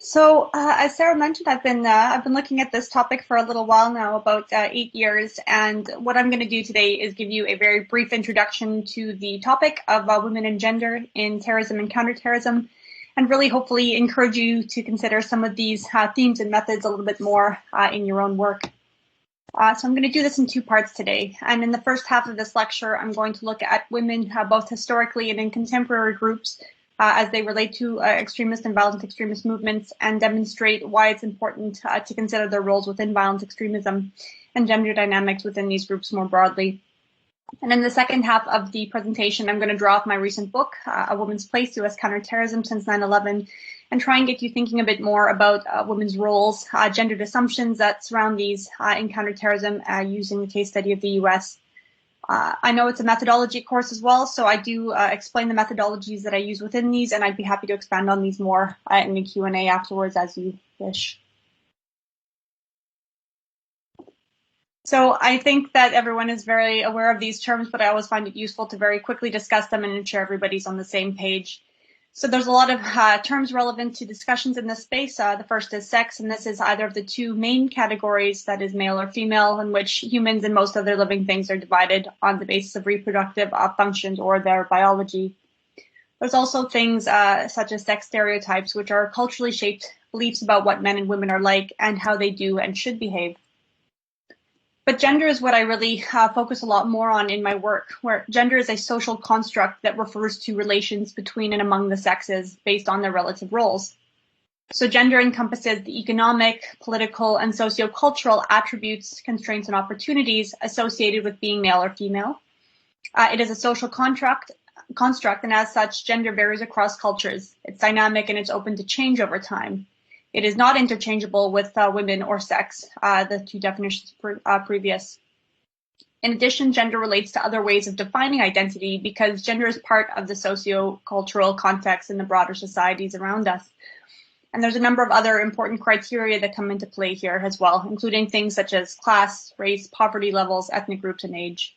As Sarah mentioned, I've been looking at this topic for a little while now, about 8 years, and what I'm going to do today is give you a very brief introduction to the topic of women and gender in terrorism and counterterrorism, and really hopefully encourage you to consider some of these themes and methods a little bit more in your own work. So I'm going to do this in two parts today, and in the first half of this lecture, I'm going to look at women both historically and in contemporary groups as they relate to extremist and violent extremist movements, and demonstrate why it's important to consider their roles within violent extremism and gender dynamics within these groups more broadly. And in the second half of the presentation, I'm going to draw off my recent book, A Woman's Place, U.S. Counterterrorism Since 9/11, and try and get you thinking a bit more about women's roles, gendered assumptions that surround these in counterterrorism using the case study of the U.S. I know it's a methodology course as well, so I do explain the methodologies that I use within these, and I'd be happy to expand on these more in the Q&A afterwards as you wish. So I think that everyone is very aware of these terms, but I always find it useful to very quickly discuss them and ensure everybody's on the same page. So there's a lot of terms relevant to discussions in this space. The first is sex, and this is either of the two main categories, that is male or female, in which humans and most other living things are divided on the basis of reproductive functions or their biology. There's also things such as sex stereotypes, which are culturally shaped beliefs about what men and women are like and how they do and should behave. But gender is what I really focus a lot more on in my work, where gender is a social construct that refers to relations between and among the sexes based on their relative roles. So gender encompasses the economic, political, and sociocultural attributes, constraints, and opportunities associated with being male or female. It is a social construct, and as such, gender varies across cultures. It's dynamic and it's open to change over time. It is not interchangeable with women or sex, the two definitions previous. In addition, gender relates to other ways of defining identity because gender is part of the socio-cultural context in the broader societies around us. And there's a number of other important criteria that come into play here as well, including things such as class, race, poverty levels, ethnic groups, and age.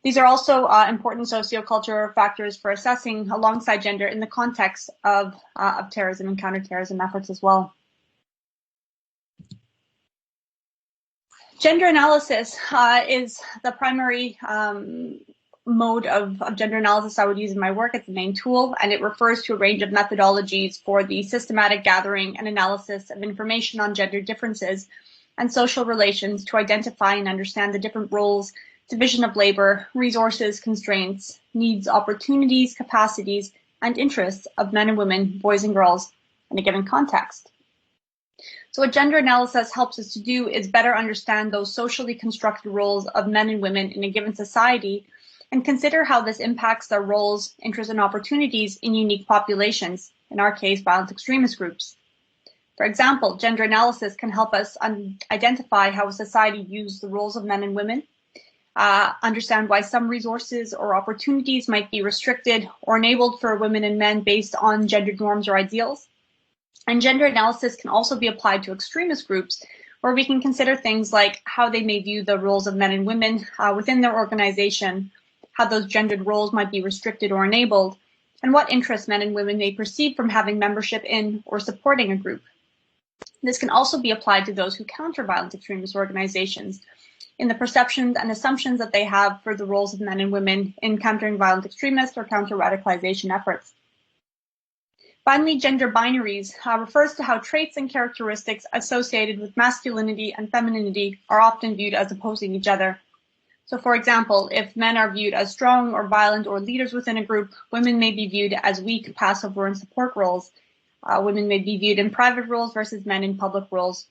These are also important sociocultural factors for assessing alongside gender in the context of terrorism and counterterrorism efforts as well. Gender analysis is the primary mode of gender analysis I would use in my work. It's the main tool, and it refers to a range of methodologies for the systematic gathering and analysis of information on gender differences and social relations to identify and understand the different roles, division of labor, resources, constraints, needs, opportunities, capacities, and interests of men and women, boys and girls in a given context. So what gender analysis helps us to do is better understand those socially constructed roles of men and women in a given society and consider how this impacts their roles, interests, and opportunities in unique populations, in our case, violent extremist groups. For example, gender analysis can help us identify how a society views the roles of men and women, understand why some resources or opportunities might be restricted or enabled for women and men based on gendered norms or ideals. And gender analysis can also be applied to extremist groups, where we can consider things like how they may view the roles of men and women within their organization, how those gendered roles might be restricted or enabled, and what interests men and women may perceive from having membership in or supporting a group. This can also be applied to those who counter violent extremist organizations, in the perceptions and assumptions that they have for the roles of men and women in countering violent extremists or counter-radicalization efforts. Finally, gender binaries refers to how traits and characteristics associated with masculinity and femininity are often viewed as opposing each other. So, for example, if men are viewed as strong or violent or leaders within a group, women may be viewed as weak, passive, or in support roles. Women may be viewed in private roles versus men in public roles.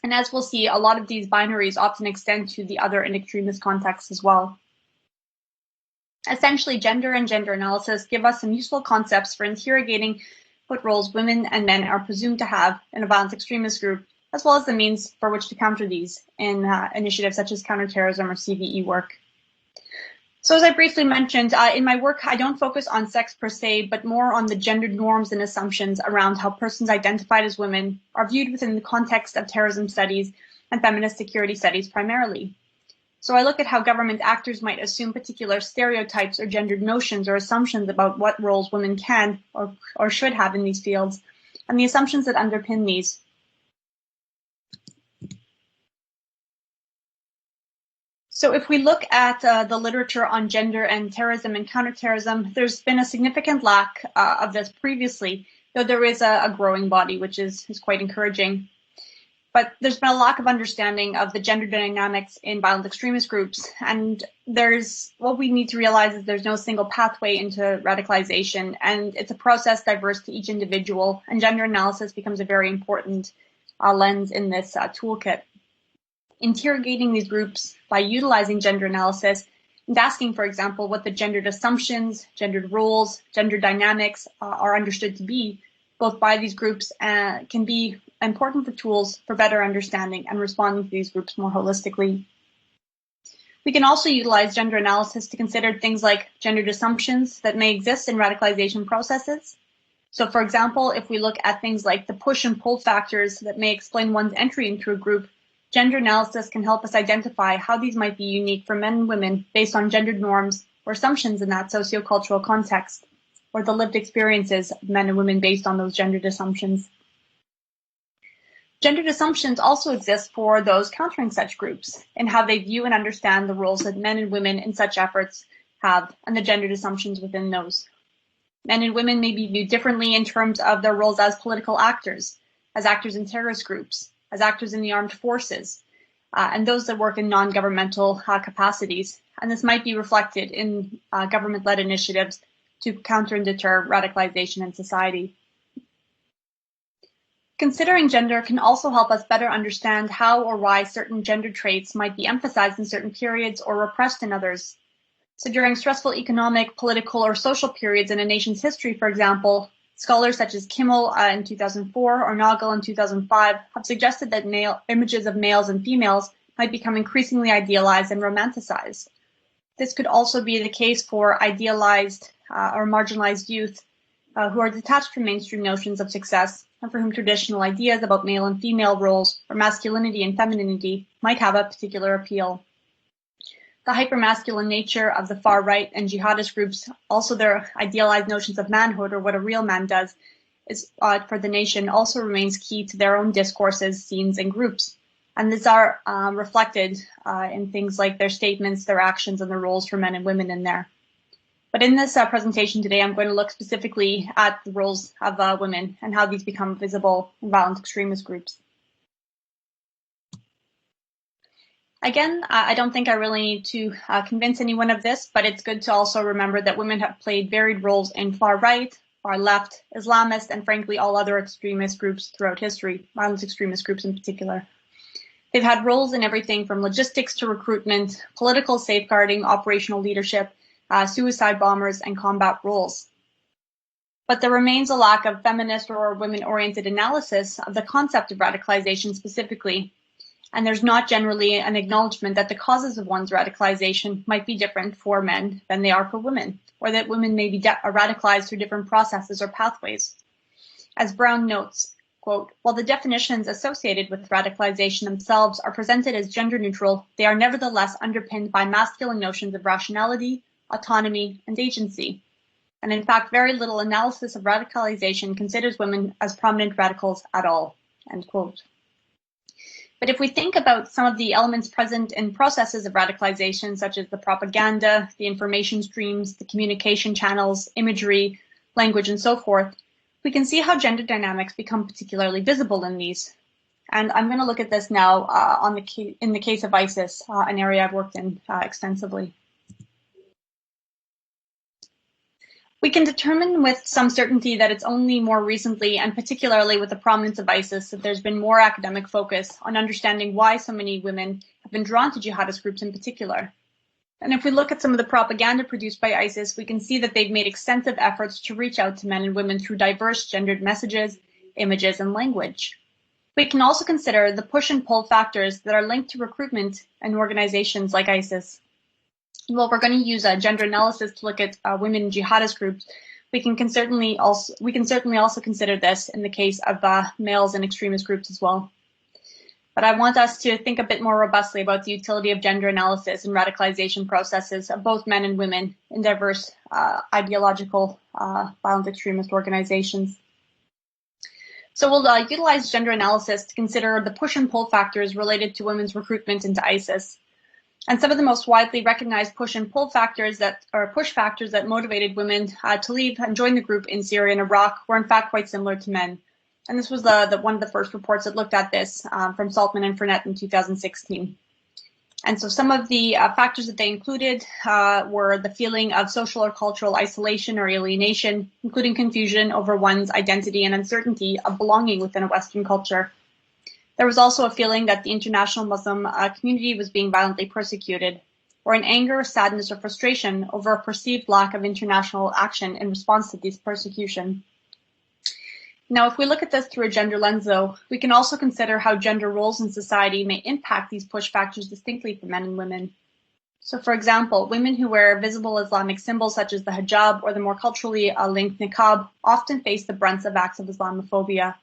And as we'll see, a lot of these binaries often extend to the other and extremist contexts as well. Essentially, gender and gender analysis give us some useful concepts for interrogating what roles women and men are presumed to have in a violent extremist group, as well as the means for which to counter these in initiatives such as counterterrorism or CVE work. So as I briefly mentioned, in my work, I don't focus on sex per se, but more on the gendered norms and assumptions around how persons identified as women are viewed within the context of terrorism studies and feminist security studies primarily. So I look at how government actors might assume particular stereotypes or gendered notions or assumptions about what roles women can or should have in these fields, and the assumptions that underpin these. So if we look at the literature on gender and terrorism and counterterrorism, there's been a significant lack of this previously, though there is a growing body, which is quite encouraging. But there's been a lack of understanding of the gender dynamics in violent extremist groups. And what we need to realize is there's no single pathway into radicalization, and it's a process diverse to each individual, and gender analysis becomes a very important lens in this toolkit. Interrogating these groups by utilizing gender analysis and asking, for example, what the gendered assumptions, gendered roles, gender dynamics are understood to be, both by these groups, can be important for tools for better understanding and responding to these groups more holistically. We can also utilize gender analysis to consider things like gendered assumptions that may exist in radicalization processes. So, for example, if we look at things like the push and pull factors that may explain one's entry into a group, gender analysis can help us identify how these might be unique for men and women based on gendered norms or assumptions in that sociocultural context, or the lived experiences of men and women based on those gendered assumptions. Gendered assumptions also exist for those countering such groups in how they view and understand the roles that men and women in such efforts have and the gendered assumptions within those. Men and women may be viewed differently in terms of their roles as political actors, as actors in terrorist groups, as actors in the armed forces, and those that work in non-governmental capacities. And this might be reflected in government-led initiatives to counter and deter radicalization in society. Considering gender can also help us better understand how or why certain gender traits might be emphasized in certain periods or repressed in others. So during stressful economic, political, or social periods in a nation's history, for example, scholars such as Kimmel in 2004 or Nagel in 2005 have suggested that images of males and females might become increasingly idealized and romanticized. This could also be the case for idealized or marginalized youth who are detached from mainstream notions of success and for whom traditional ideas about male and female roles or masculinity and femininity might have a particular appeal. The hypermasculine nature of the far right and jihadist groups, also their idealized notions of manhood or what a real man does, is for the nation also remains key to their own discourses, scenes, and groups. And these are reflected in things like their statements, their actions, and their roles for men and women in there. But in this presentation today, I'm going to look specifically at the roles of women and how these become visible in violent extremist groups. Again, I don't think I really need to convince anyone of this, but it's good to also remember that women have played varied roles in far right, far left, Islamist, and frankly all other extremist groups throughout history, violent extremist groups in particular. They've had roles in everything from logistics to recruitment, political safeguarding, operational leadership, suicide bombers, and combat roles. But there remains a lack of feminist or women-oriented analysis of the concept of radicalization specifically, and there's not generally an acknowledgement that the causes of one's radicalization might be different for men than they are for women, or that women may be radicalized through different processes or pathways. As Brown notes, quote, while the definitions associated with radicalization themselves are presented as gender neutral, they are nevertheless underpinned by masculine notions of rationality, autonomy, and agency. And in fact, very little analysis of radicalization considers women as prominent radicals at all, end quote. But if we think about some of the elements present in processes of radicalization, such as the propaganda, the information streams, the communication channels, imagery, language, and so forth, we can see how gender dynamics become particularly visible in these. And I'm going to look at this now in the case of ISIS, an area I've worked in extensively. We can determine with some certainty that it's only more recently, and particularly with the prominence of ISIS, that there's been more academic focus on understanding why so many women have been drawn to jihadist groups in particular. And if we look at some of the propaganda produced by ISIS, we can see that they've made extensive efforts to reach out to men and women through diverse gendered messages, images, and language. We can also consider the push and pull factors that are linked to recruitment in organizations like ISIS. Well, we're going to use gender analysis to look at women in jihadist groups. We can certainly also consider this in the case of males in extremist groups as well. But I want us to think a bit more robustly about the utility of gender analysis and radicalization processes of both men and women in diverse ideological violent extremist organizations. So we'll utilize gender analysis to consider the push and pull factors related to women's recruitment into ISIS. And some of the most widely recognized push and pull factors push factors that motivated women to leave and join the group in Syria and Iraq were in fact quite similar to men. And this was one of the first reports that looked at this from Saltman and Furnett in 2016. And so some of the factors that they included were the feeling of social or cultural isolation or alienation, including confusion over one's identity and uncertainty of belonging within a Western culture. There was also a feeling that the international Muslim community was being violently persecuted, or an anger, sadness, or frustration over a perceived lack of international action in response to this persecution. Now, if we look at this through a gender lens, though, we can also consider how gender roles in society may impact these push factors distinctly for men and women. So, for example, women who wear visible Islamic symbols such as the hijab or the more culturally linked niqab often face the brunt of acts of Islamophobia.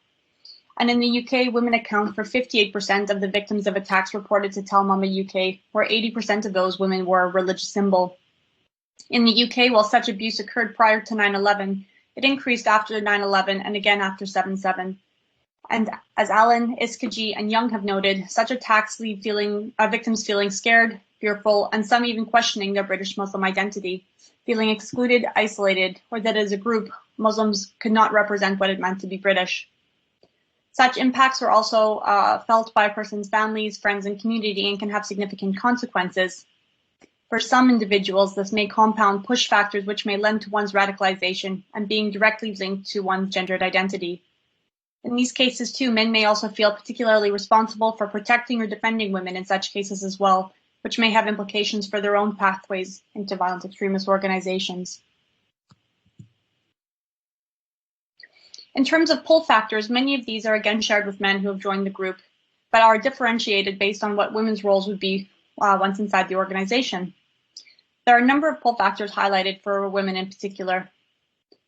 And in the UK, women account for 58% of the victims of attacks reported to Tell Mama UK, where 80% of those women wore a religious symbol. In the UK, while such abuse occurred prior to 9/11, it increased after 9/11 and again after 7/7. And as Allen, Iskaji, and Young have noted, such attacks leave victims feeling scared, fearful, and some even questioning their British Muslim identity, feeling excluded, isolated, or that as a group, Muslims could not represent what it meant to be British. Such impacts are also felt by a person's families, friends, and community and can have significant consequences. For some individuals, this may compound push factors which may lend to one's radicalization and being directly linked to one's gendered identity. In these cases, too, men may also feel particularly responsible for protecting or defending women in such cases as well, which may have implications for their own pathways into violent extremist organizations. In terms of pull factors, many of these are again shared with men who have joined the group, but are differentiated based on what women's roles would be once inside the organization. There are a number of pull factors highlighted for women in particular.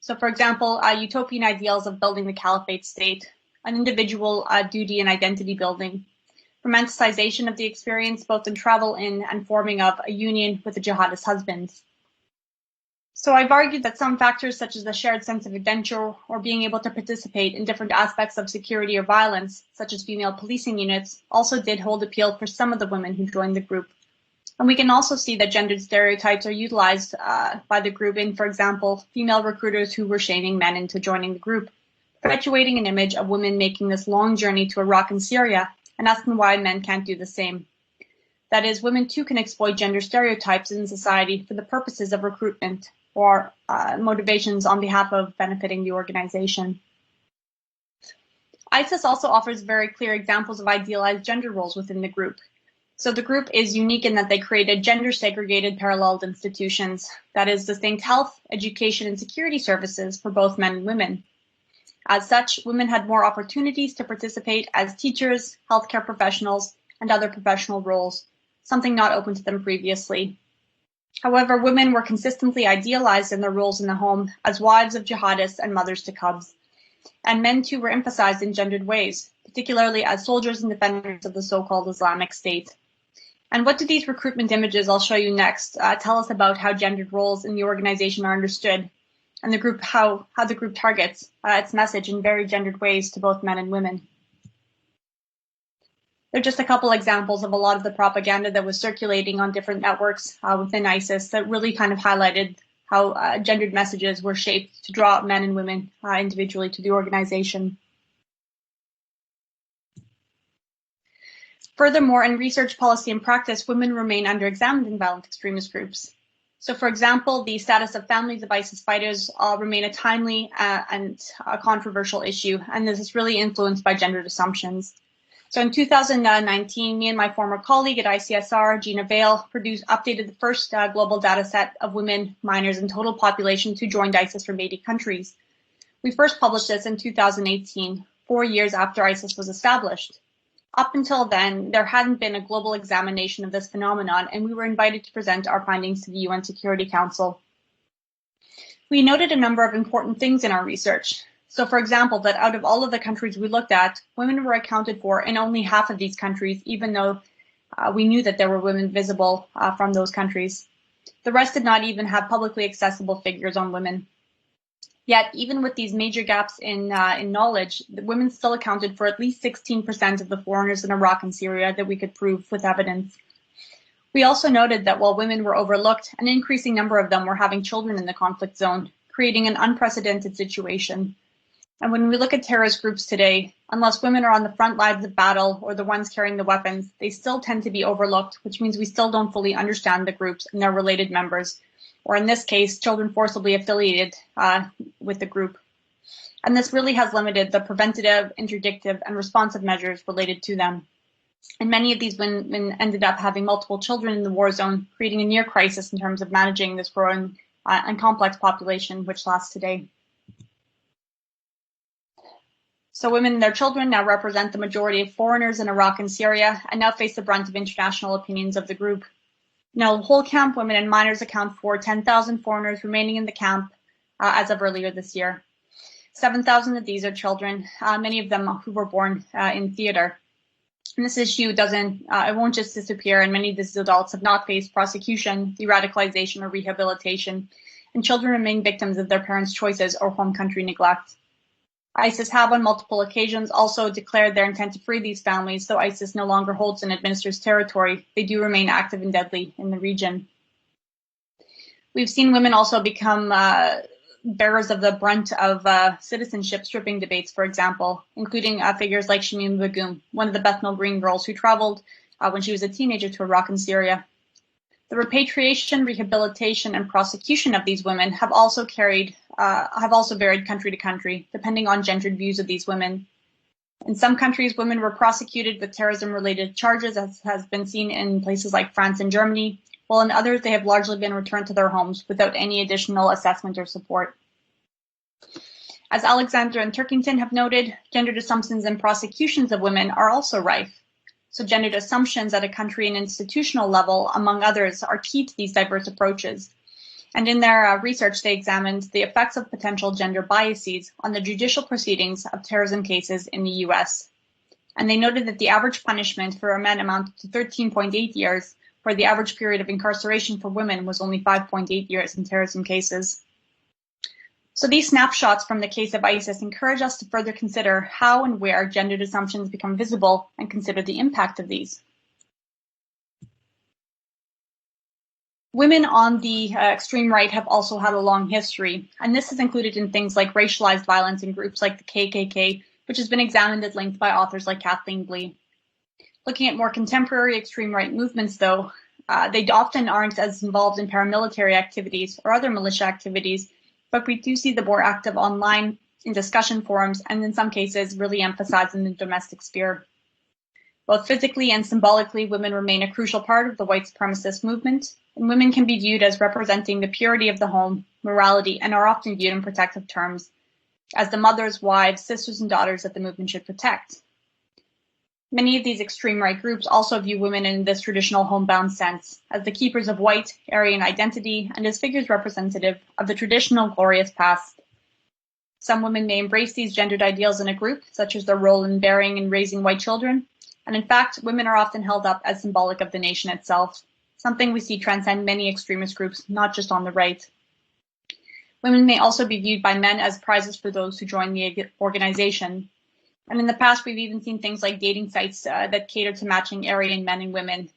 So, for example, utopian ideals of building the caliphate state, an individual duty and identity building, romanticization of the experience both in travel in and forming of a union with a jihadist husband. So I've argued that some factors such as the shared sense of adventure or being able to participate in different aspects of security or violence, such as female policing units, also did hold appeal for some of the women who joined the group. And we can also see that gendered stereotypes are utilized by the group in, for example, female recruiters who were shaming men into joining the group, perpetuating an image of women making this long journey to Iraq and Syria and asking why men can't do the same. That is, women too can exploit gender stereotypes in society for the purposes of recruitment or motivations on behalf of benefiting the organization. ISIS also offers very clear examples of idealized gender roles within the group. So the group is unique in that they created gender-segregated paralleled institutions, that is, distinct health, education, and security services for both men and women. As such, women had more opportunities to participate as teachers, healthcare professionals, and other professional roles, something not open to them previously. However, women were consistently idealized in their roles in the home as wives of jihadists and mothers to cubs. And men too were emphasized in gendered ways, particularly as soldiers and defenders of the so-called Islamic State. And what do these recruitment images I'll show you next tell us about how gendered roles in the organization are understood, and the group how the group targets its message in very gendered ways to both men and women? They're just a couple examples of a lot of the propaganda that was circulating on different networks within ISIS that really kind of highlighted how gendered messages were shaped to draw men and women individually to the organization. Furthermore, in research, policy, and practice, women remain underexamined in violent extremist groups. So, for example, the status of families of ISIS fighters remain a timely and a controversial issue, and this is really influenced by gendered assumptions. So in 2019, me and my former colleague at ICSR, Gina Vale, updated the first global data set of women, minors, and total populations who joined ISIS from 80 countries. We first published this in 2018, 4 years after ISIS was established. Up until then, there hadn't been a global examination of this phenomenon, and we were invited to present our findings to the UN Security Council. We noted a number of important things in our research. So, for example, that out of all of the countries we looked at, women were accounted for in only half of these countries, even though we knew that there were women visible from those countries. The rest did not even have publicly accessible figures on women. Yet, even with these major gaps in knowledge, the women still accounted for at least 16% of the foreigners in Iraq and Syria that we could prove with evidence. We also noted that while women were overlooked, an increasing number of them were having children in the conflict zone, creating an unprecedented situation. And when we look at terrorist groups today, unless women are on the front lines of battle or the ones carrying the weapons, they still tend to be overlooked, which means we still don't fully understand the groups and their related members, or in this case, children forcibly affiliated with the group. And this really has limited the preventative, interdictive, and responsive measures related to them. And many of these women ended up having multiple children in the war zone, creating a near crisis in terms of managing this growing and complex population, which lasts today. So women and their children now represent the majority of foreigners in Iraq and Syria, and now face the brunt of international opinions of the group. Now, whole camp women and minors account for 10,000 foreigners remaining in the camp as of earlier this year. 7,000 of these are children, many of them who were born in theater. And this issue it won't just disappear, and many of these adults have not faced prosecution, de-radicalization, or rehabilitation, and children remain victims of their parents' choices or home country neglect. ISIS have on multiple occasions also declared their intent to free these families, though ISIS no longer holds and administers territory. They do remain active and deadly in the region. We've seen women also become bearers of the brunt of citizenship stripping debates, for example, including figures like Shamim Begum, one of the Bethnal Green girls who traveled when she was a teenager to Iraq and Syria. The repatriation, rehabilitation, and prosecution of these women have also varied country to country, depending on gendered views of these women. In some countries, women were prosecuted with terrorism-related charges, as has been seen in places like France and Germany, while in others they have largely been returned to their homes without any additional assessment or support. As Alexander and Turkington have noted, gendered assumptions and prosecutions of women are also rife. So gendered assumptions at a country and institutional level, among others, are key to these diverse approaches. And in their research, they examined the effects of potential gender biases on the judicial proceedings of terrorism cases in the US. And they noted that the average punishment for men amounted to 13.8 years, where the average period of incarceration for women was only 5.8 years in terrorism cases. So these snapshots from the case of ISIS encourage us to further consider how and where gendered assumptions become visible and consider the impact of these. Women on the extreme right have also had a long history, and this is included in things like racialized violence in groups like the KKK, which has been examined at length by authors like Kathleen Blee. Looking at more contemporary extreme right movements, though, they often aren't as involved in paramilitary activities or other militia activities, but we do see them more active online in discussion forums and in some cases really emphasized in the domestic sphere. Both physically and symbolically, women remain a crucial part of the white supremacist movement, and women can be viewed as representing the purity of the home, morality, and are often viewed in protective terms as the mothers, wives, sisters, and daughters that the movement should protect. Many of these extreme right groups also view women in this traditional homebound sense, as the keepers of white, Aryan identity, and as figures representative of the traditional glorious past. Some women may embrace these gendered ideals in a group, such as their role in bearing and raising white children, and in fact, women are often held up as symbolic of the nation itself, something we see transcend many extremist groups, not just on the right. Women may also be viewed by men as prizes for those who join the organization. And in the past, we've even seen things like dating sites that cater to matching Aryan men and women.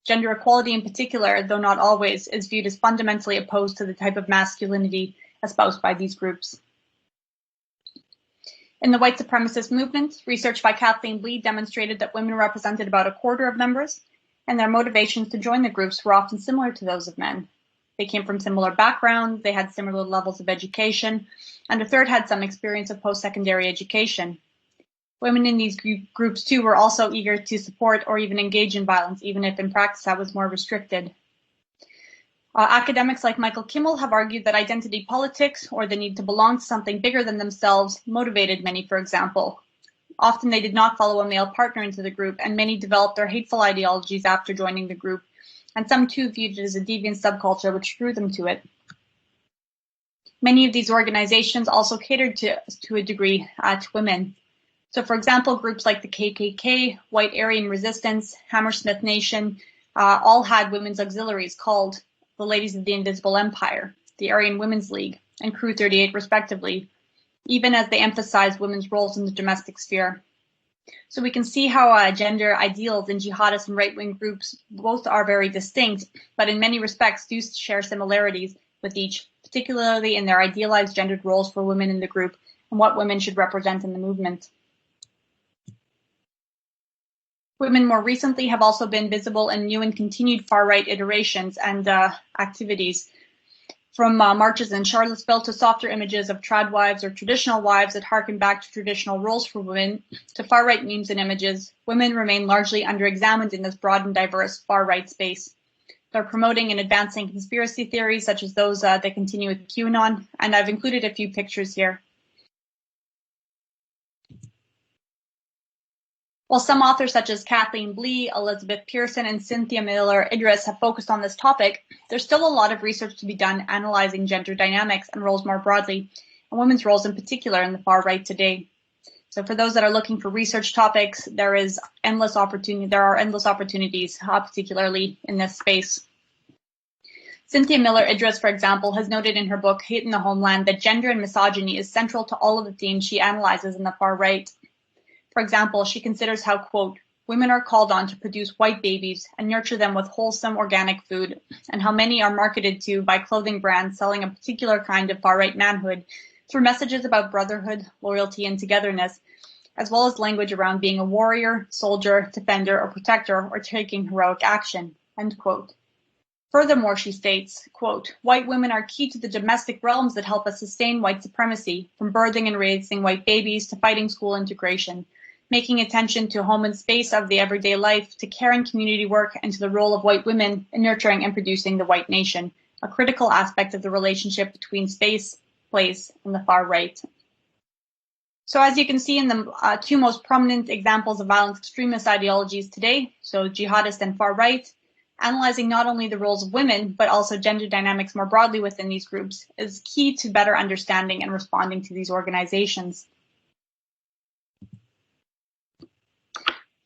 Gender equality in particular, though not always, is viewed as fundamentally opposed to the type of masculinity espoused by these groups. In the white supremacist movement, research by Kathleen Blee demonstrated that women represented about a quarter of members, and their motivations to join the groups were often similar to those of men. They came from similar backgrounds, they had similar levels of education, and a third had some experience of post-secondary education. Women in these groups, too, were also eager to support or even engage in violence, even if in practice that was more restricted. Academics like Michael Kimmel have argued that identity politics, or the need to belong to something bigger than themselves, motivated many, for example. Often they did not follow a male partner into the group, and many developed their hateful ideologies after joining the group, and some too viewed it as a deviant subculture which drew them to it. Many of these organizations also catered to a degree to women. So, for example, groups like the KKK, White Aryan Resistance, Hammersmith Nation, all had women's auxiliaries called the Ladies of the Invisible Empire, the Aryan Women's League, and Crew 38 respectively, even as they emphasize women's roles in the domestic sphere. So we can see how gender ideals in jihadist and right-wing groups both are very distinct, but in many respects do share similarities with each, particularly in their idealized gendered roles for women in the group and what women should represent in the movement. Women more recently have also been visible in new and continued far-right iterations and activities, from marches in Charlottesville to softer images of trad wives or traditional wives that harken back to traditional roles for women, to far-right memes and images. Women remain largely under-examined in this broad and diverse far-right space. They're promoting and advancing conspiracy theories such as those that continue with QAnon, and I've included a few pictures here. While some authors such as Kathleen Blee, Elizabeth Pearson, and Cynthia Miller Idris have focused on this topic, there's still a lot of research to be done analyzing gender dynamics and roles more broadly, and women's roles in particular in the far right today. So for those that are looking for research topics, there are endless opportunities, particularly in this space. Cynthia Miller Idris, for example, has noted in her book, Hate in the Homeland, that gender and misogyny is central to all of the themes she analyzes in the far right. For example, she considers how, quote, women are called on to produce white babies and nurture them with wholesome organic food, and how many are marketed to by clothing brands selling a particular kind of far-right manhood through messages about brotherhood, loyalty, and togetherness, as well as language around being a warrior, soldier, defender, or protector, or taking heroic action, end quote. Furthermore, she states, quote, white women are key to the domestic realms that help us sustain white supremacy, from birthing and raising white babies to fighting school integration, making attention to home and space of the everyday life, to care and community work, and to the role of white women in nurturing and producing the white nation, a critical aspect of the relationship between space, place, and the far right. So as you can see in the two most prominent examples of violent extremist ideologies today, so jihadist and far right, analyzing not only the roles of women, but also gender dynamics more broadly within these groups is key to better understanding and responding to these organizations.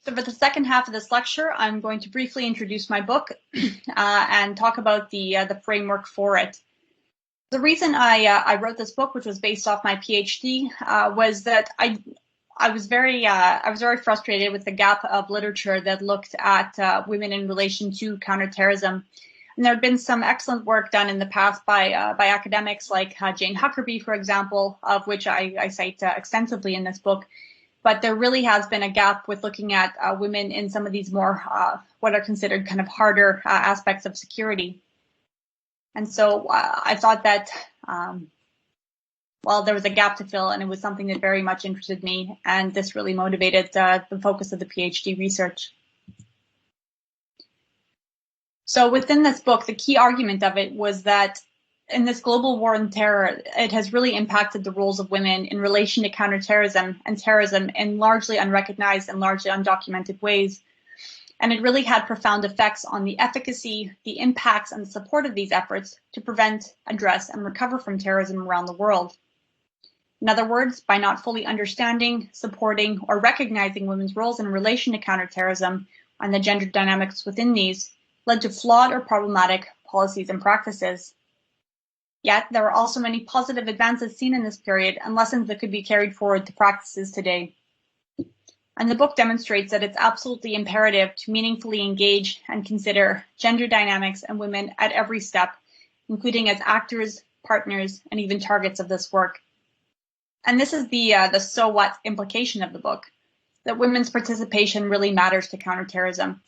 So for the second half of this lecture, I'm going to briefly introduce my book and talk about the framework for it. The reason I wrote this book, which was based off my PhD, was that I was very frustrated with the gap of literature that looked at women in relation to counterterrorism. And there had been some excellent work done in the past by academics like Jane Huckerby, for example, of which I cite extensively in this book. But there really has been a gap with looking at women in some of these more what are considered kind of harder aspects of security. And so I thought that there was a gap to fill, and it was something that very much interested me, and this really motivated the focus of the PhD research. So within this book, the key argument of it was that in this global war on terror, it has really impacted the roles of women in relation to counterterrorism and terrorism in largely unrecognized and largely undocumented ways. And it really had profound effects on the efficacy, the impacts, and the support of these efforts to prevent, address, and recover from terrorism around the world. In other words, by not fully understanding, supporting, or recognizing women's roles in relation to counterterrorism and the gender dynamics within these, led to flawed or problematic policies and practices. Yet, there are also many positive advances seen in this period and lessons that could be carried forward to practices today. And the book demonstrates that it's absolutely imperative to meaningfully engage and consider gender dynamics and women at every step, including as actors, partners, and even targets of this work. And this is the so what implication of the book, that women's participation really matters to counterterrorism.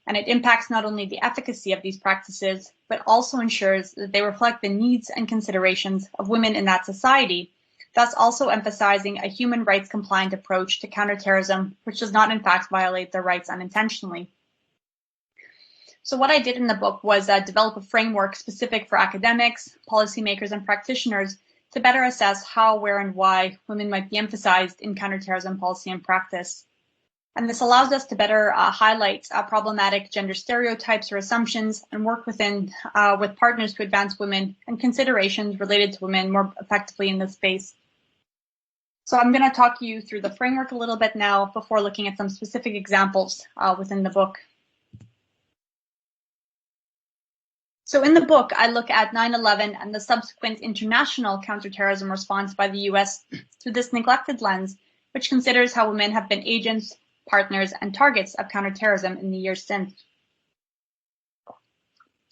And it impacts not only the efficacy of these practices, but also ensures that they reflect the needs and considerations of women in that society, thus also emphasizing a human rights compliant approach to counterterrorism, which does not in fact violate their rights unintentionally. So what I did in the book was develop a framework specific for academics, policymakers, and practitioners to better assess how, where, and why women might be emphasized in counterterrorism policy and practice. And this allows us to better highlight problematic gender stereotypes or assumptions and work with partners to advance women and considerations related to women more effectively in this space. So I'm going to talk you through the framework a little bit now before looking at some specific examples within the book. So in the book, I look at 9/11 and the subsequent international counterterrorism response by the US through this neglected lens, which considers how women have been agents, partners, and targets of counterterrorism in the years since.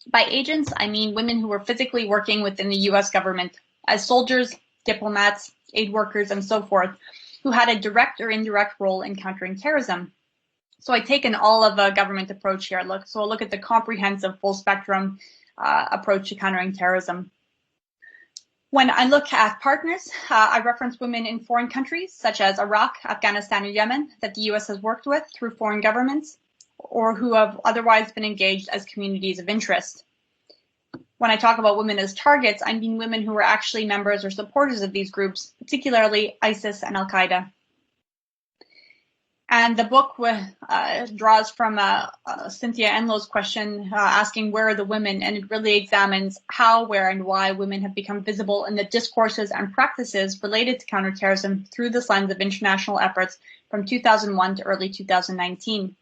By agents, I mean women who were physically working within the US government as soldiers, diplomats, aid workers, and so forth, who had a direct or indirect role in countering terrorism. So I take an all of a government approach here. I'll look at the comprehensive full spectrum approach to countering terrorism. When I look at partners, I reference women in foreign countries such as Iraq, Afghanistan, or Yemen that the US has worked with through foreign governments or who have otherwise been engaged as communities of interest. When I talk about women as targets, I mean women who are actually members or supporters of these groups, particularly ISIS and Al-Qaeda. And the book draws from Cynthia Enlow's question asking where are the women, and it really examines how, where, and why women have become visible in the discourses and practices related to counterterrorism through this lens of international efforts from 2001 to early 2019.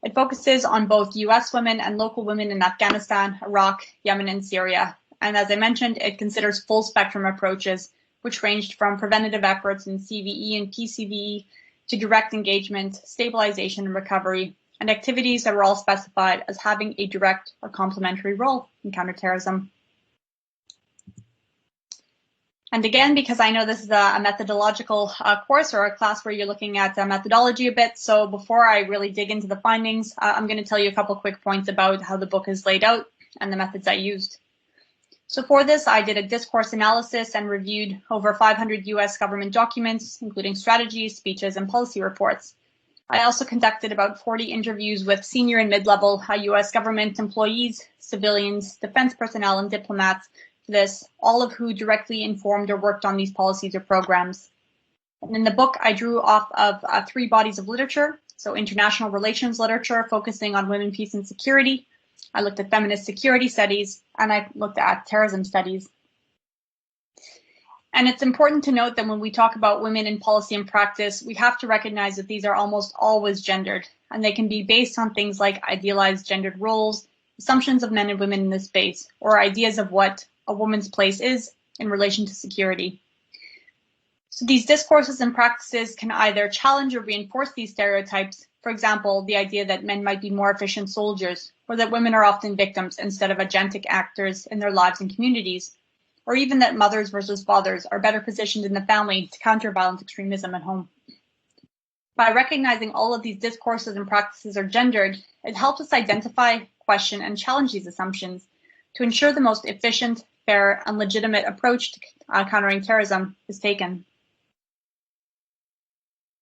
It focuses on both US women and local women in Afghanistan, Iraq, Yemen, and Syria. And as I mentioned, it considers full spectrum approaches, which ranged from preventative efforts in CVE and PCVE to direct engagement, stabilization and recovery, and activities that were all specified as having a direct or complementary role in counterterrorism. And again, because I know this is a methodological course or a class where you're looking at methodology a bit, so before I really dig into the findings, I'm going to tell you a couple quick points about how the book is laid out and the methods I used. So for this, I did a discourse analysis and reviewed over 500 US government documents, including strategies, speeches, and policy reports. I also conducted about 40 interviews with senior and mid-level US government employees, civilians, defense personnel, and diplomats for this, all of who directly informed or worked on these policies or programs. And in the book, I drew off of 3 bodies of literature, so international relations literature focusing on women, peace, and security. I looked at feminist security studies, and I looked at terrorism studies. And it's important to note that when we talk about women in policy and practice, we have to recognize that these are almost always gendered, and they can be based on things like idealized gendered roles, assumptions of men and women in this space, or ideas of what a woman's place is in relation to security. So these discourses and practices can either challenge or reinforce these stereotypes. For example, the idea that men might be more efficient soldiers, or that women are often victims instead of agentic actors in their lives and communities, or even that mothers versus fathers are better positioned in the family to counter violent extremism at home. By recognizing all of these discourses and practices are gendered, it helps us identify, question, and challenge these assumptions to ensure the most efficient, fair, and legitimate approach to countering terrorism is taken.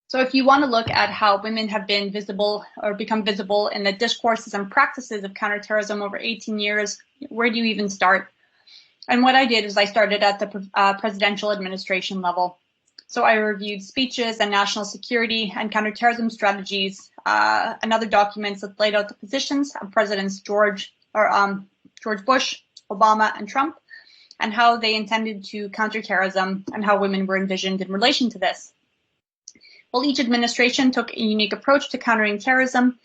So if you want to look at how women have been visible or become visible in the discourses and practices of counterterrorism over 18 years, where do you even start? And what I did is I started at the presidential administration level. So I reviewed speeches and national security and counterterrorism strategies and other documents that laid out the positions of Presidents George Bush, Obama, and Trump, and how they intended to counter terrorism and how women were envisioned in relation to this. While each administration took a unique approach to countering terrorism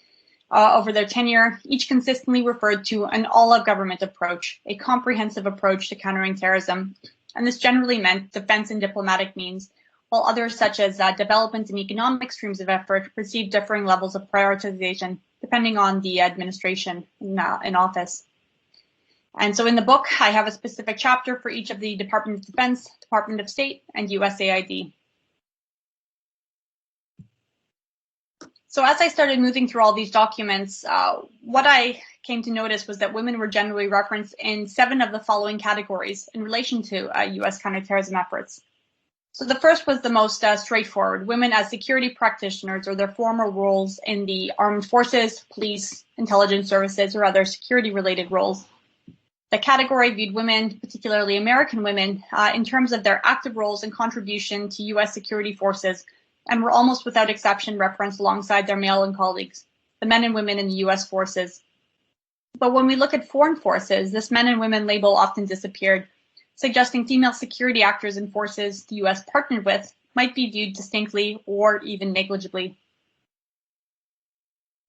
over their tenure, each consistently referred to an all-of-government approach, a comprehensive approach to countering terrorism. And this generally meant defense and diplomatic means, while others such as development and economic streams of effort received differing levels of prioritization depending on the administration in office. And so in the book, I have a specific chapter for each of the Department of Defense, Department of State, and USAID. So as I started moving through all these documents, what I came to notice was that women were generally referenced in 7 of the following categories in relation to U.S. counterterrorism efforts. So the first was the most straightforward, women as security practitioners or their former roles in the armed forces, police, intelligence services, or other security-related roles. The category viewed women, particularly American women, in terms of their active roles and contribution to U.S. security forces, and were almost without exception referenced alongside their male colleagues, the men and women in the U.S. forces. But when we look at foreign forces, this men and women label often disappeared, suggesting female security actors in forces the U.S. partnered with might be viewed distinctly or even negligibly.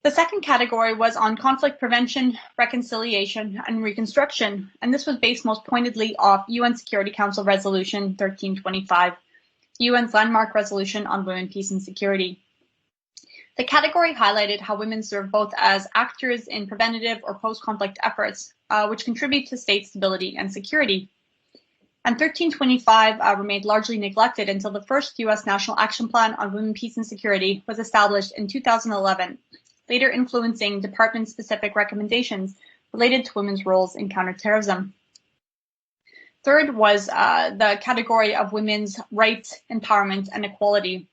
The second category was on conflict prevention, reconciliation, and reconstruction, and this was based most pointedly off UN Security Council Resolution 1325, UN's landmark resolution on women, peace, and security. The category highlighted how women serve both as actors in preventative or post-conflict efforts, which contribute to state stability and security. And 1325 remained largely neglected until the first U.S. National Action Plan on Women, Peace, and Security was established in 2011, later influencing department-specific recommendations related to women's roles in counterterrorism. Third was the category of women's rights, empowerment, and equality.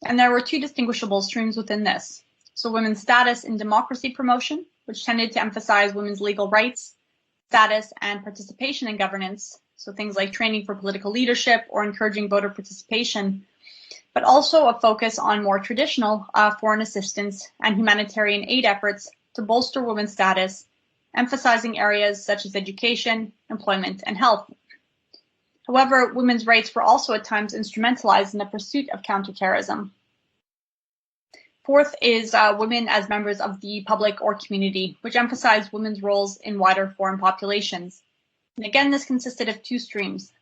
And there were two distinguishable streams within this. So women's status in democracy promotion, which tended to emphasize women's legal rights, status, and participation in governance. So things like training for political leadership or encouraging voter participation, but also a focus on more traditional foreign assistance and humanitarian aid efforts to bolster women's status, emphasizing areas such as education, employment, and health. However, women's rights were also at times instrumentalized in the pursuit of counterterrorism. Fourth is women as members of the public or community, which emphasized women's roles in wider foreign populations. And again, this consisted of two streams.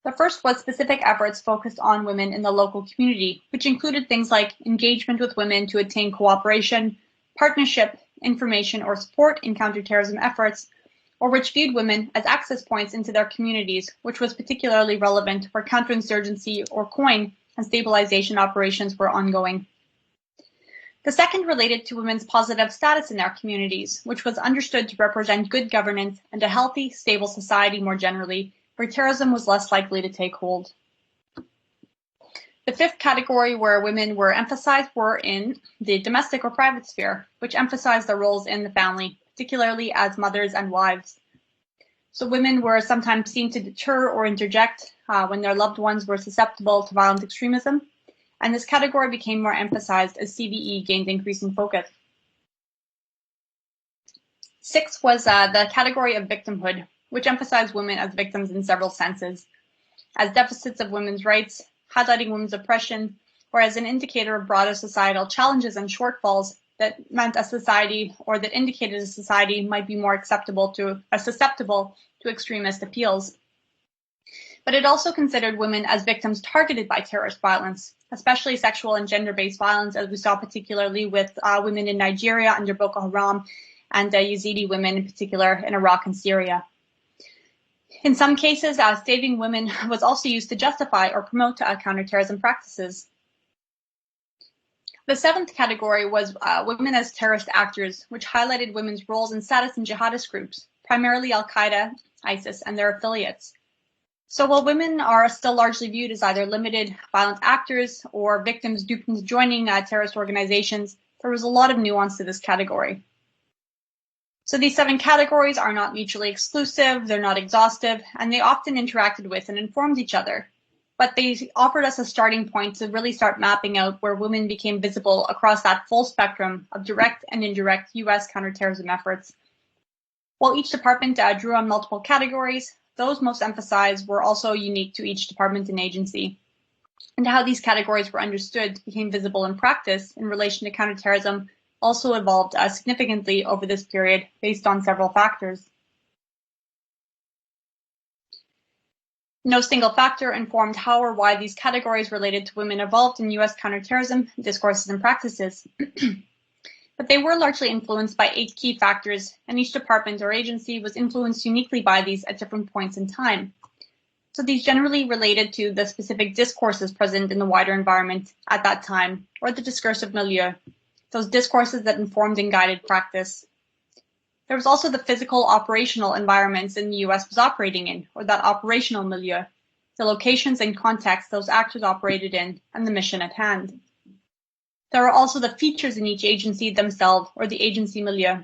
The first was specific efforts focused on women in the local community, which included things like engagement with women to attain cooperation, partnership, information, or support in counterterrorism efforts, or which viewed women as access points into their communities, which was particularly relevant where counterinsurgency or COIN and stabilization operations were ongoing. The second related to women's positive status in their communities, which was understood to represent good governance and a healthy, stable society more generally, where terrorism was less likely to take hold. The fifth category where women were emphasized were in the domestic or private sphere, which emphasized their roles in the family, particularly as mothers and wives. So women were sometimes seen to deter or interject when their loved ones were susceptible to violent extremism, and this category became more emphasized as CVE gained increasing focus. Sixth was the category of victimhood, which emphasized women as victims in several senses, as deficits of women's rights, highlighting women's oppression, or as an indicator of broader societal challenges and shortfalls that meant a society, or that indicated a society might be more susceptible to extremist appeals. But it also considered women as victims targeted by terrorist violence, especially sexual and gender-based violence, as we saw particularly with women in Nigeria under Boko Haram and Yazidi women in particular in Iraq and Syria. In some cases, saving women was also used to justify or promote counterterrorism practices. The seventh category was women as terrorist actors, which highlighted women's roles and status in jihadist groups, primarily Al-Qaeda, ISIS, and their affiliates. So while women are still largely viewed as either limited violent actors or victims duped into joining terrorist organizations, there was a lot of nuance to this category. So these 7 categories are not mutually exclusive, they're not exhaustive, and they often interacted with and informed each other. But they offered us a starting point to really start mapping out where women became visible across that full spectrum of direct and indirect U.S. counterterrorism efforts. While each department drew on multiple categories, those most emphasized were also unique to each department and agency. And how these categories were understood became visible in practice in relation to counterterrorism also evolved significantly over this period based on several factors. No single factor informed how or why these categories related to women evolved in U.S. counterterrorism discourses and practices. But they were largely influenced by 8 key factors, and each department or agency was influenced uniquely by these at different points in time. So these generally related to the specific discourses present in the wider environment at that time, or the discursive milieu, those discourses that informed and guided practice. There was also the physical operational environments in the U.S. was operating in, or that operational milieu, the locations and contexts those actors operated in, and the mission at hand. There are also the features in each agency themselves, or the agency milieu.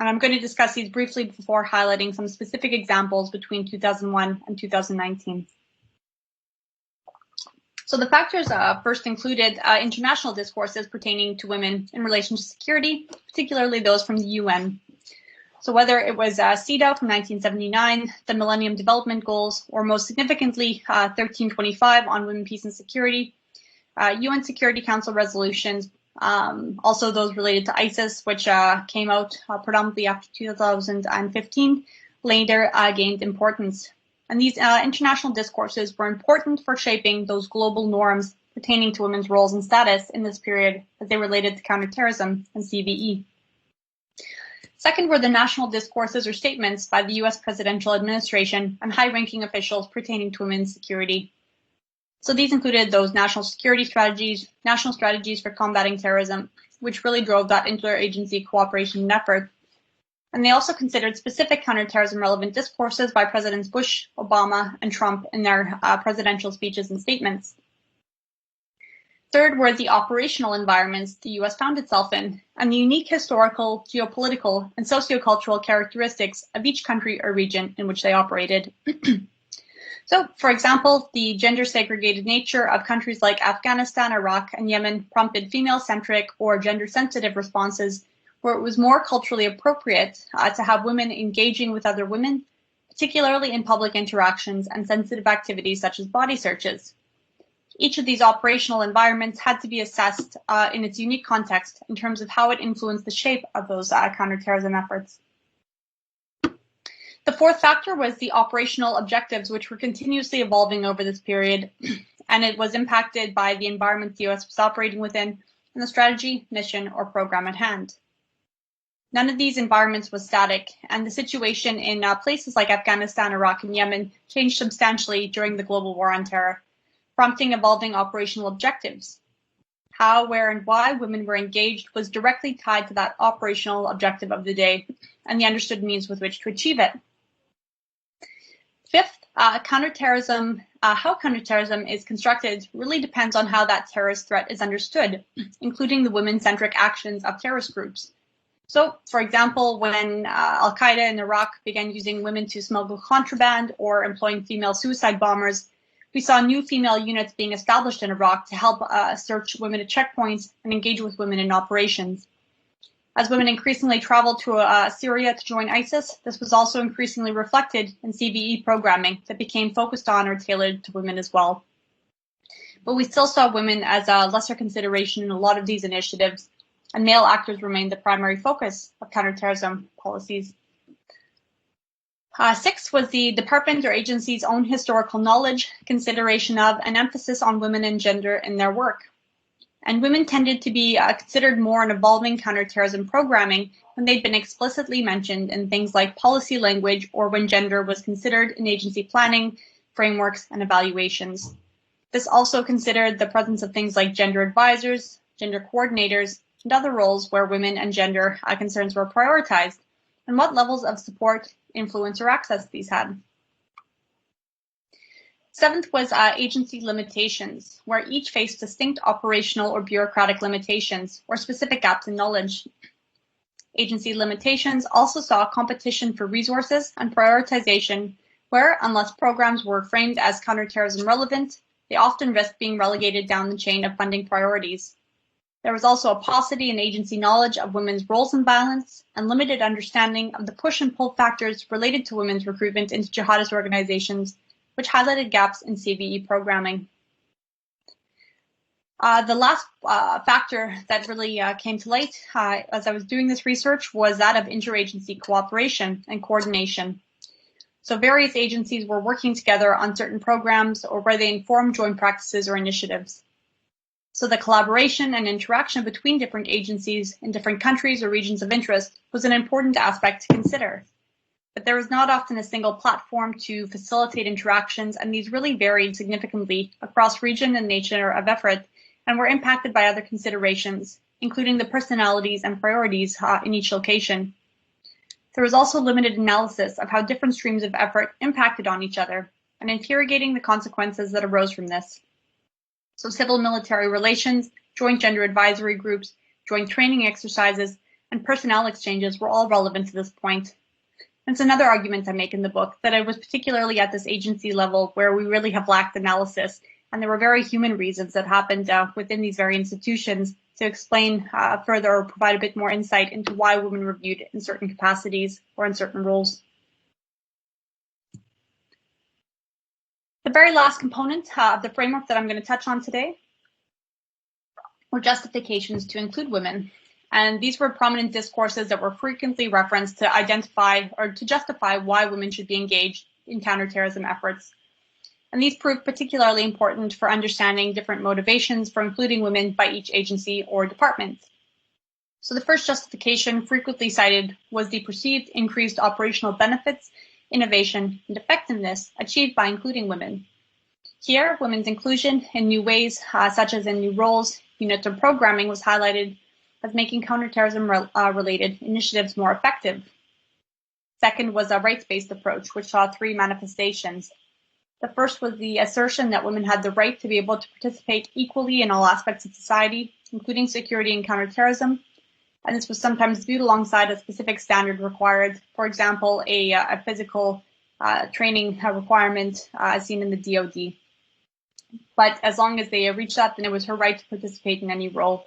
And I'm going to discuss these briefly before highlighting some specific examples between 2001 and 2019. So the factors first included international discourses pertaining to women in relation to security, particularly those from the UN. So whether it was CEDAW from 1979, the Millennium Development Goals, or most significantly 1325 on women, peace, and security, UN Security Council resolutions Also those related to ISIS, which came out predominantly after 2015, later gained importance. And these international discourses were important for shaping those global norms pertaining to women's roles and status in this period as they related to counterterrorism and CVE. Second were the national discourses or statements by the US presidential administration and high-ranking officials pertaining to women's security. So these included those national security strategies, national strategies for combating terrorism, which really drove that interagency cooperation and effort. And they also considered specific counterterrorism relevant discourses by Presidents Bush, Obama, and Trump in their presidential speeches and statements. Third were the operational environments the US found itself in, and the unique historical, geopolitical, and sociocultural characteristics of each country or region in which they operated. So, for example, the gender-segregated nature of countries like Afghanistan, Iraq, and Yemen prompted female-centric or gender-sensitive responses where it was more culturally appropriate to have women engaging with other women, particularly in public interactions and sensitive activities such as body searches. Each of these operational environments had to be assessed in its unique context in terms of how it influenced the shape of those counterterrorism efforts. The fourth factor was the operational objectives, which were continuously evolving over this period, and it was impacted by the environment the US was operating within and the strategy, mission, or program at hand. None of these environments was static, and the situation in places like Afghanistan, Iraq, and Yemen changed substantially during the global war on terror, prompting evolving operational objectives. How, where, and why women were engaged was directly tied to that operational objective of the day and the understood means with which to achieve it. Fifth, counterterrorism, how counterterrorism is constructed really depends on how that terrorist threat is understood, including the women-centric actions of terrorist groups. So, for example, when Al-Qaeda in Iraq began using women to smuggle contraband or employing female suicide bombers, we saw new female units being established in Iraq to help search women at checkpoints and engage with women in operations. As women increasingly traveled to Syria to join ISIS, this was also increasingly reflected in CVE programming that became focused on or tailored to women as well. But we still saw women as a lesser consideration in a lot of these initiatives, and male actors remained the primary focus of counterterrorism policies. Sixth was the department or agency's own historical knowledge, consideration of, and emphasis on women and gender in their work. And women tended to be considered more in evolving counterterrorism programming when they'd been explicitly mentioned in things like policy language or when gender was considered in agency planning, frameworks, and evaluations. This also considered the presence of things like gender advisors, gender coordinators, and other roles where women and gender concerns were prioritized, and what levels of support, influence, or access these had. Seventh was agency limitations, where each faced distinct operational or bureaucratic limitations or specific gaps in knowledge. Agency limitations also saw competition for resources and prioritization, where, unless programs were framed as counterterrorism relevant, they often risked being relegated down the chain of funding priorities. There was also a paucity in agency knowledge of women's roles in violence and limited understanding of the push and pull factors related to women's recruitment into jihadist organizations, which highlighted gaps in CVE programming. The last factor that really came to light as I was doing this research was that of interagency cooperation and coordination. So various agencies were working together on certain programs or where they informed joint practices or initiatives. So the collaboration and interaction between different agencies in different countries or regions of interest was an important aspect to consider. But there was not often a single platform to facilitate interactions, and these really varied significantly across region and nature of effort and were impacted by other considerations, including the personalities and priorities in each location. There was also limited analysis of how different streams of effort impacted on each other and interrogating the consequences that arose from this. So civil-military relations, joint gender advisory groups, joint training exercises, and personnel exchanges were all relevant to this point. It's another argument I make in the book that it was particularly at this agency level where we really have lacked analysis, and there were very human reasons that happened within these very institutions to explain further or provide a bit more insight into why women were viewed in certain capacities or in certain roles. The very last component of the framework that I'm going to touch on today were justifications to include women. And these were prominent discourses that were frequently referenced to identify or to justify why women should be engaged in counterterrorism efforts. And these proved particularly important for understanding different motivations for including women by each agency or department. So the first justification frequently cited was the perceived increased operational benefits, innovation, and effectiveness achieved by including women. Here, women's inclusion in new ways, such as in new roles, units, or programming, was highlighted as making counterterrorism-related initiatives more effective. Second was a rights-based approach, which saw three manifestations. The first was the assertion that women had the right to be able to participate equally in all aspects of society, including security and counterterrorism, and this was sometimes viewed alongside a specific standard required, for example, a physical training requirement as seen in the DoD. But as long as they reached that, then it was her right to participate in any role.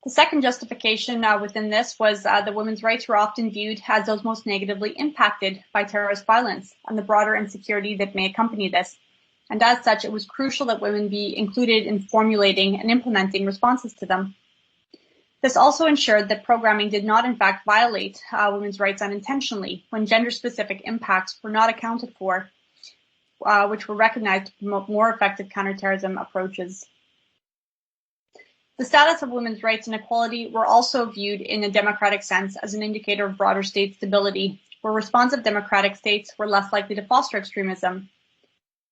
The second justification within this was that women's rights were often viewed as those most negatively impacted by terrorist violence and the broader insecurity that may accompany this. And as such, it was crucial that women be included in formulating and implementing responses to them. This also ensured that programming did not in fact violate women's rights unintentionally when gender-specific impacts were not accounted for, which were recognized to promote more effective counterterrorism approaches. The status of women's rights and equality were also viewed in a democratic sense as an indicator of broader state stability, where responsive democratic states were less likely to foster extremism.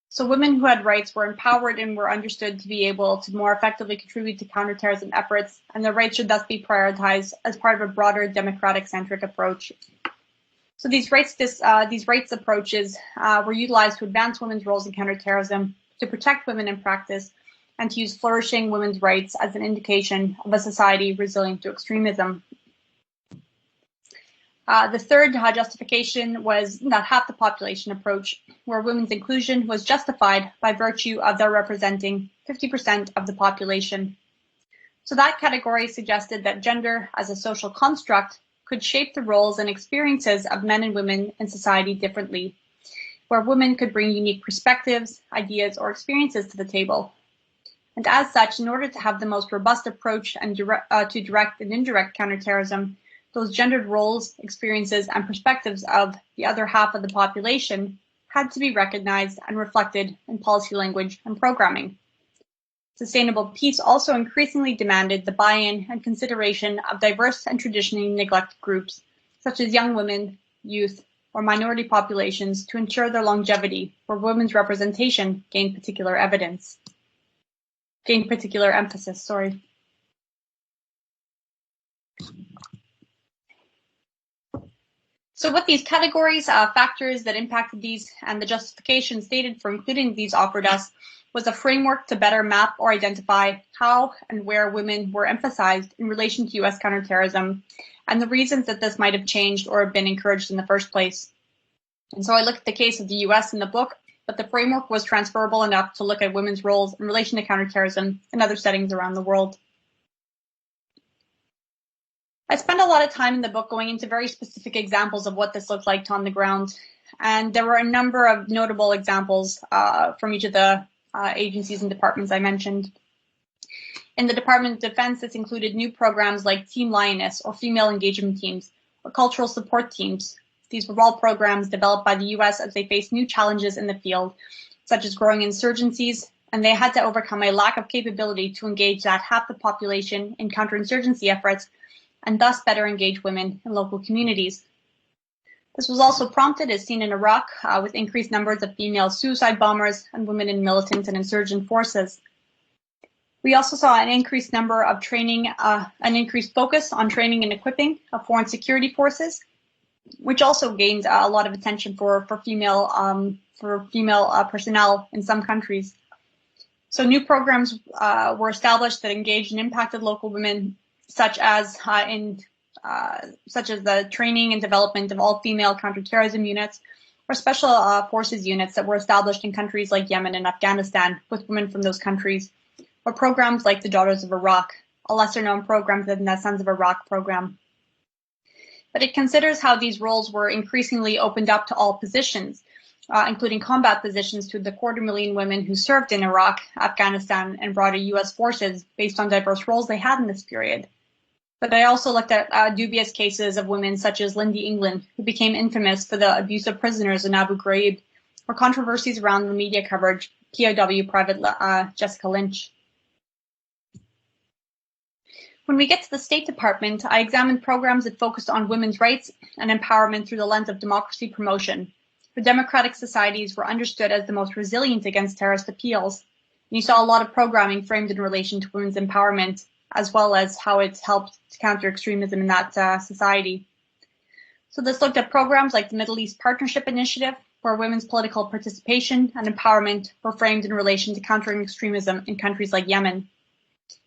So women who had rights were empowered and were understood to be able to more effectively contribute to counterterrorism efforts, and their rights should thus be prioritized as part of a broader democratic-centric approach. So these rights approaches were utilized to advance women's roles in counterterrorism, to protect women in practice, and to use flourishing women's rights as an indication of a society resilient to extremism. The third justification was that half the population approach, where women's inclusion was justified by virtue of their representing 50% of the population. So that category suggested that gender as a social construct could shape the roles and experiences of men and women in society differently, where women could bring unique perspectives, ideas, or experiences to the table. And as such, in order to have the most robust approach and to direct and indirect counterterrorism, those gendered roles, experiences, and perspectives of the other half of the population had to be recognized and reflected in policy language and programming. Sustainable peace also increasingly demanded the buy-in and consideration of diverse and traditionally neglected groups, such as young women, youth, or minority populations, to ensure their longevity, where women's representation gained particular emphasis. So with these categories, factors that impacted these, and the justification stated for including these offered us was a framework to better map or identify how and where women were emphasized in relation to U.S. counterterrorism, and the reasons that this might have changed or have been encouraged in the first place. And so I looked at the case of the U.S. in the book, but the framework was transferable enough to look at women's roles in relation to counterterrorism in other settings around the world. I spent a lot of time in the book going into very specific examples of what this looked like on the ground, and there were a number of notable examples from each of the agencies and departments I mentioned. In the Department of Defense, this included new programs like Team Lioness or female engagement teams or cultural support teams. These were all programs developed by the U.S. as they faced new challenges in the field, such as growing insurgencies, and they had to overcome a lack of capability to engage that half the population in counterinsurgency efforts and thus better engage women in local communities. This was also prompted, as seen in Iraq, with increased numbers of female suicide bombers and women in militant and insurgent forces. We also saw an increased number of an increased focus on training and equipping of foreign security forces, which also gained a lot of attention for female personnel in some countries. So new programs were established that engaged and impacted local women, such as the training and development of all-female counterterrorism units, or special forces units that were established in countries like Yemen and Afghanistan with women from those countries, or programs like the Daughters of Iraq, a lesser-known program than the Sons of Iraq program. But it considers how these roles were increasingly opened up to all positions, including combat positions to the 250,000 women who served in Iraq, Afghanistan, and broader U.S. forces based on diverse roles they had in this period. But I also looked at dubious cases of women such as Lindy England, who became infamous for the abuse of prisoners in Abu Ghraib, or controversies around the media coverage POW Private Jessica Lynch. When we get to the State Department, I examined programs that focused on women's rights and empowerment through the lens of democracy promotion, where democratic societies were understood as the most resilient against terrorist appeals. And you saw a lot of programming framed in relation to women's empowerment, as well as how it's helped to counter extremism in that society. So this looked at programs like the Middle East Partnership Initiative, where women's political participation and empowerment were framed in relation to countering extremism in countries like Yemen.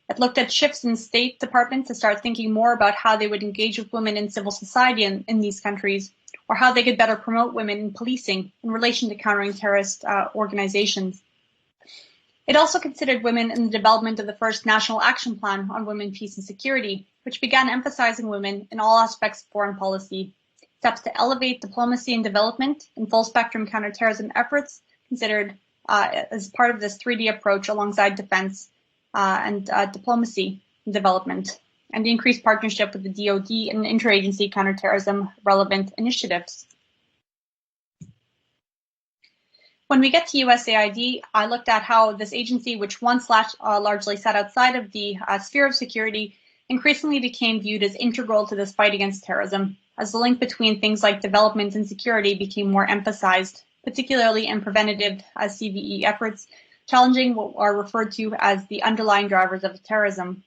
It looked at shifts in State Department to start thinking more about how they would engage with women in civil society in these countries, or how they could better promote women in policing in relation to countering terrorist organizations. It also considered women in the development of the first National Action Plan on Women, Peace and Security, which began emphasizing women in all aspects of foreign policy. Steps to elevate diplomacy and development and full-spectrum counterterrorism efforts considered as part of this 3D approach alongside defense and diplomacy and development, and the increased partnership with the DoD and interagency counterterrorism relevant initiatives. When we get to USAID, I looked at how this agency, which once largely sat outside of the sphere of security, increasingly became viewed as integral to this fight against terrorism, as the link between things like development and security became more emphasized, particularly in preventative CVE efforts, challenging what are referred to as the underlying drivers of terrorism.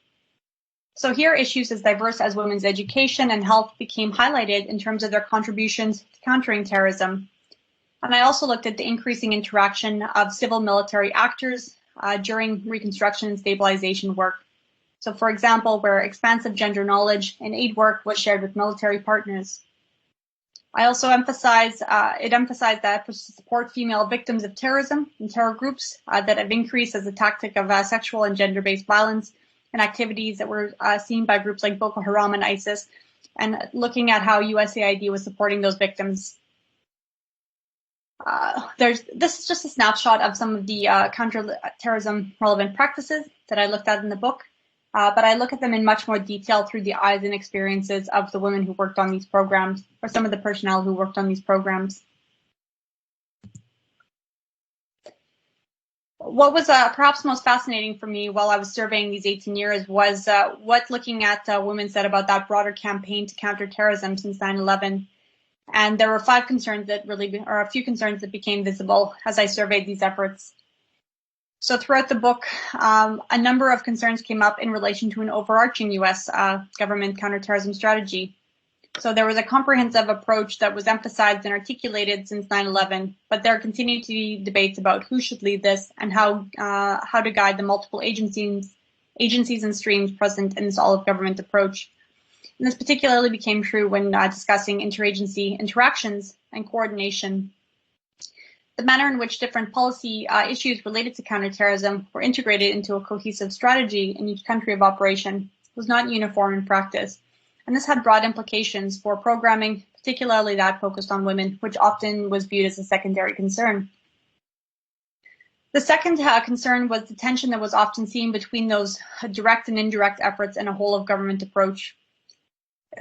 So here, issues as diverse as women's education and health became highlighted in terms of their contributions to countering terrorism. And I also looked at the increasing interaction of civil-military actors during reconstruction and stabilization work. So, for example, where expansive gender knowledge and aid work was shared with military partners. I also emphasized that to support female victims of terrorism and terror groups that have increased as a tactic of sexual and gender-based violence and activities that were seen by groups like Boko Haram and ISIS, and looking at how USAID was supporting those victims. This is just a snapshot of some of the counterterrorism relevant practices that I looked at in the book, but I look at them in much more detail through the eyes and experiences of the women who worked on these programs, or some of the personnel who worked on these programs. What was perhaps most fascinating for me while I was surveying these 18 years was what looking at women said about that broader campaign to counter terrorism since 9/11. And there were a few concerns that became visible as I surveyed these efforts. So throughout the book, a number of concerns came up in relation to an overarching U.S. Government counterterrorism strategy. So there was a comprehensive approach that was emphasized and articulated since 9/11, but there continued to be debates about who should lead this and how to guide the multiple agencies and streams present in this all-of-government approach. And this particularly became true when discussing interagency interactions and coordination. The manner in which different policy issues related to counterterrorism were integrated into a cohesive strategy in each country of operation was not uniform in practice, and this had broad implications for programming, particularly that focused on women, which often was viewed as a secondary concern. The second concern was the tension that was often seen between those direct and indirect efforts in a whole-of-government approach.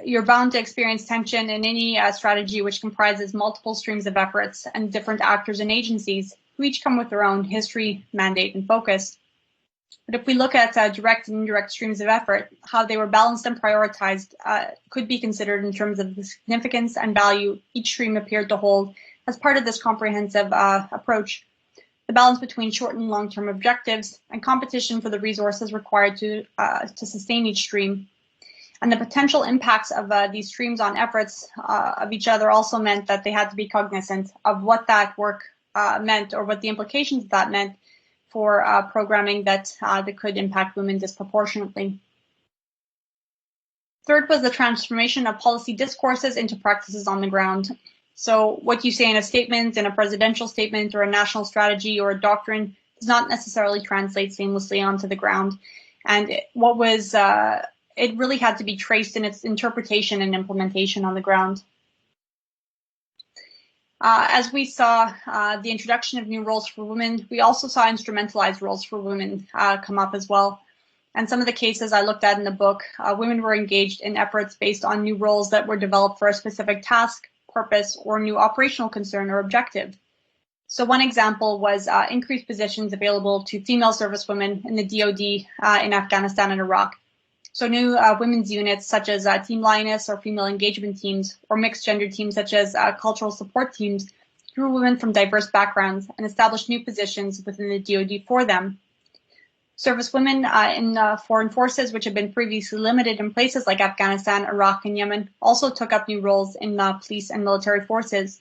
You're bound to experience tension in any strategy which comprises multiple streams of efforts and different actors and agencies who each come with their own history, mandate, and focus. But if we look at direct and indirect streams of effort, how they were balanced and prioritized could be considered in terms of the significance and value each stream appeared to hold as part of this comprehensive approach. The balance between short and long-term objectives and competition for the resources required to sustain each stream. And the potential impacts of these streams on efforts of each other also meant that they had to be cognizant of what that work meant, or what the implications of that meant for programming that could impact women disproportionately. Third was the transformation of policy discourses into practices on the ground. So what you say in a statement, in a presidential statement, or a national strategy, or a doctrine does not necessarily translate seamlessly onto the ground. And it really had to be traced in its interpretation and implementation on the ground. As we saw the introduction of new roles for women, we also saw instrumentalized roles for women come up as well. And some of the cases I looked at in the book, women were engaged in efforts based on new roles that were developed for a specific task, purpose, or new operational concern or objective. So one example was increased positions available to female servicewomen in the DoD in Afghanistan and Iraq. So new women's units such as Team Lioness or female engagement teams, or mixed gender teams such as cultural support teams, drew women from diverse backgrounds and established new positions within the DoD for them. Servicewomen in foreign forces, which had been previously limited in places like Afghanistan, Iraq, and Yemen, also took up new roles in police and military forces.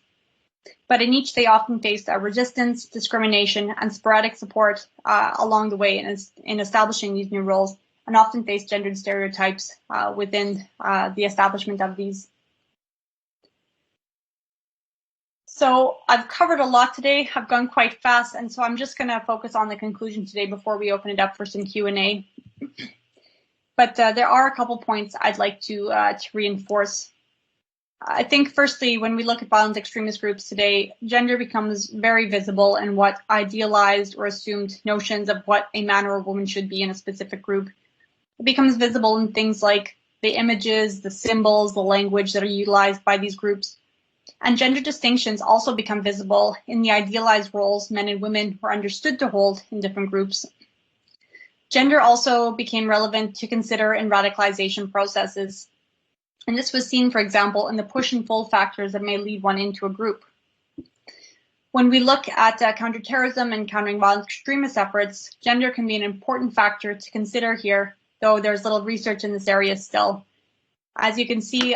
But in each, they often faced resistance, discrimination, and sporadic support along the way in establishing these new roles, and often faced gendered stereotypes within the establishment of these. So I've covered a lot today. I've gone quite fast, and so I'm just going to focus on the conclusion today before we open it up for some Q&A. But there are a couple points I'd like to reinforce. I think, firstly, when we look at violent extremist groups today, gender becomes very visible in what idealized or assumed notions of what a man or a woman should be in a specific group. It becomes visible in things like the images, the symbols, the language that are utilized by these groups. And gender distinctions also become visible in the idealized roles men and women were understood to hold in different groups. Gender also became relevant to consider in radicalization processes. And this was seen, for example, in the push and pull factors that may lead one into a group. When we look at counterterrorism and countering violent extremist efforts, gender can be an important factor to consider here, though there's little research in this area still. As you can see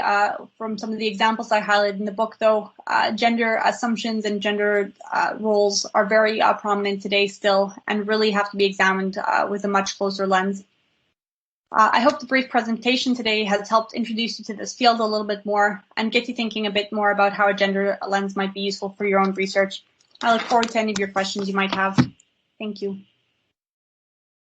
from some of the examples I highlighted in the book, though, gender assumptions and gender roles are very prominent today still and really have to be examined with a much closer lens. I hope the brief presentation today has helped introduce you to this field a little bit more and get you thinking a bit more about how a gender lens might be useful for your own research. I look forward to any of your questions you might have. Thank you.